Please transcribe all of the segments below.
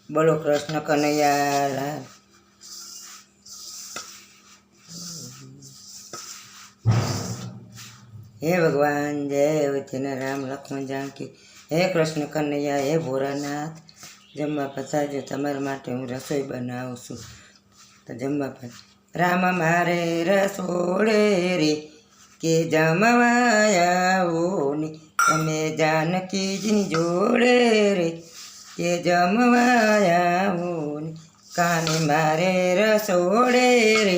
બોલો કૃષ્ણ કનૈયા લાલ. હે ભગવાન જય વચન રામ લક્ષ્મણ જાનકી. હે કૃષ્ણ કનૈયા હે ભોળાનાથ. જમવા પધારજો, તમારા માટે હું રસોઈ બનાવું છું. તો જમવા પધાર. રામ મારે રસોડે રે કે જમવા આવો ને, તમે જાનકીજીની જોડે રે કે જમવા આવો ને. કાને મારે રસોડે રે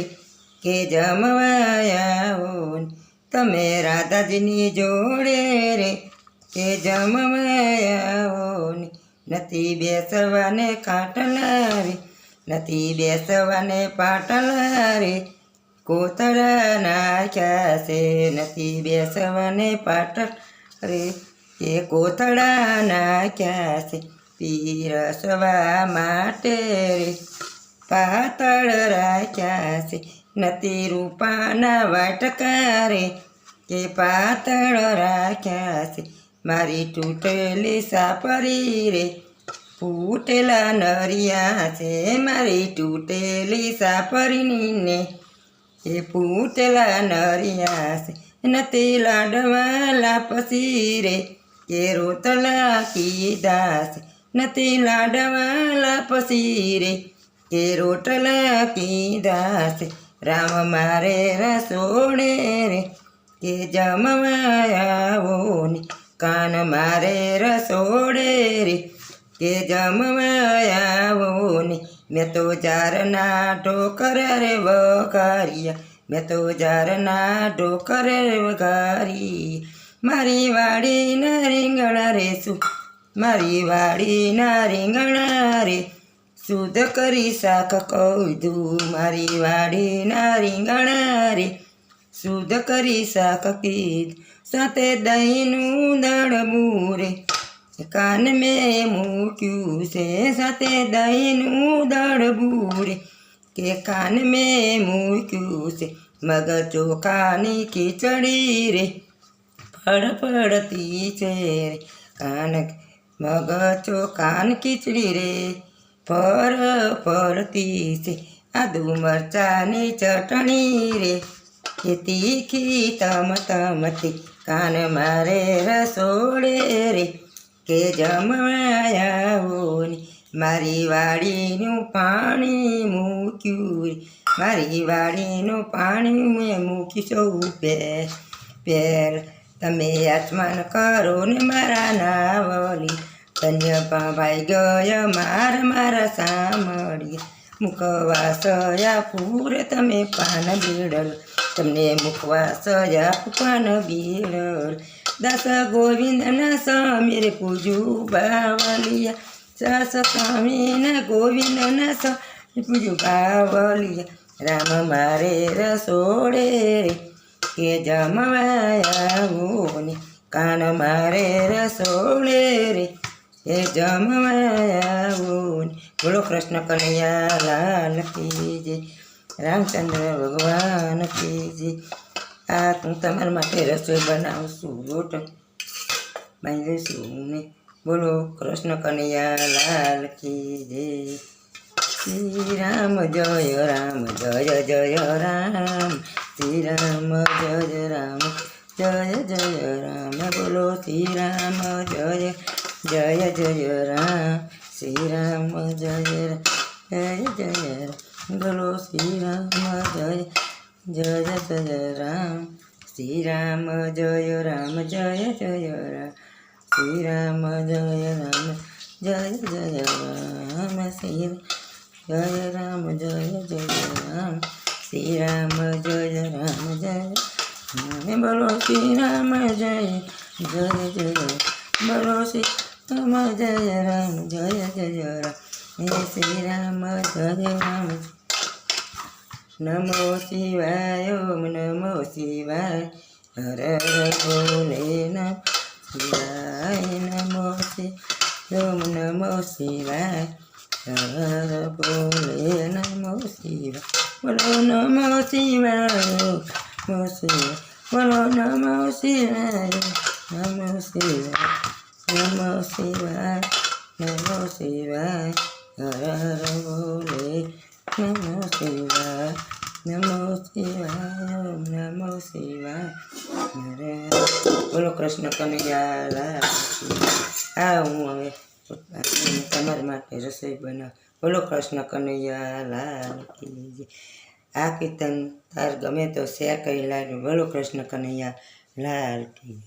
કે જમવા આવો ને, તમે રાધાજીની જોડે રે કે જમવા આવો ને. નથી બેસવાને ખાટલા રે, નથી બેસવાને પાટલા રે, કોતરા નાખ્યા છે. નથી બેસવાને પાટલ રે એ કોતરા નાખ્યા છે. પીરસવા માટે રે પાતળ રાખ્યા છે. નથી રૂપાના વાટકા રે કે પાતળ રાખ્યા છે. મારી તૂટેલી સાપરી રે ફૂટેલા નરિયા છે. મારી તૂટેલી સાપરીની ને એ ફૂટેલા નરિયા છે. નથી લાડવા લાપસી રે કે રોટલા કીધા છે. નથી લાડવા લાપસી રે કે રોટલા કીધા છે. રામ મારે રસોડે રે કે જમવા આવો ને. કાન મારે રસોડે રે કે જમવા આવો ને. મેં તો જારના ઢોકર રે વઘાર્યા, મેં તો જારના ઢોકર રે વઘારી. મારી વાડીના રીંગણા રે શું, મારી વાડીના રીંગણા રે શુદ્ધ કરી શાક કીધું. મારી વાડીના રીંગણા રે શુદ્ધ કરી શાક કીધું. સાથે દહીંનું દળવું રે કાન મેં મૂક્યું છે. સાથે દહીંનું દળવું રે કે કાન મેં મૂક્યું છે. મગ ચોખાની ખીચડી રે ફળફળતી છે રે કાન. મગ ચોખાની ખીચડી રે ફળફળતી છે. આદુ મરચાની ચટણી રે એ તીખી તમતમતી. કાન મારે રસોડે રે કે જમવા આવો ને. મારી વાડીનું પાણી મૂક્યું રે, મારી વાડીનું પાણી મેં મૂક્યું છું પેર. તમે આચમાન કરો ને મારા નાવલી. ધન્ય ભાઈ ગયો મારા સાંભળીએ. મુખવાસ આપું રે તમે પાન બીડલ, તમને મુખવાસ આપું પાન બીડલ. દાસ ગોવિંદના સ્વામી રે પૂજું બાવલિયા. દાસ સ્વામીના ગોવિંદના સ્વામી પૂજું બાવલિયા. રામ મારે રસોડે રે કે જમવા આવો ને. કાન મારે રસોડે રે કે જમવા આવો ને. બોલો કૃષ્ણ કનૈયા લાલ કી જય, રામચંદ્ર ભગવાન કી જય. આ હું તમારા માટે રસોઈ બનાવું છું, રોટ બાંધી છું ને. બોલો કૃષ્ણ કનૈયા લાલ કી જય. શ્રી રામ જય રામ જય જય રામ. શ્રી રામ જય રામ જય જય રામ. બોલો શ્રી રામ જય જય જય રામ. શ્રી રામ જય જય જય રામ. બોલો શ્રી રામ જય જય જય રામ. શ્રી રામ જય રામ જય જય રામ. શ્રી રામ જય રામ જય જય રામ. શ્રી જય રામ જય જય રામ. શ્રી રામ જય રામ જય. બોલો શ્રી રામ જય જય જય. બોલો શ્રી રામ જય રામ જય જય રામ. હે શ્રી રામ જય રામ. નમો શિવાય ઓમ નમો શિવાય. હર હર ભોલે નમઃ શિવાય. નમો શિવાય ઓમ નમો શિવાય. હર હર ભોલે નમો શિવાય. બોલો નમો શિવાય નમો શિવાય. બોલો નમો શિવાય નમો શિવાય. નમો શિવાય નમો શિવાય. હર હર બોલે નમો શિવાય નમો શિવાય નમો શિવાય હર હર. બોલો કૃષ્ણ કનૈયા લાલ કી. હા હું હવે તમારા માટે રસોઈ બનાવ. બોલો કૃષ્ણ કનૈયા લાલ કી. આ કીર્તન તાર ગમે તો શેર કરી લાગે. બોલો કૃષ્ણ કનૈયા લાલ કી.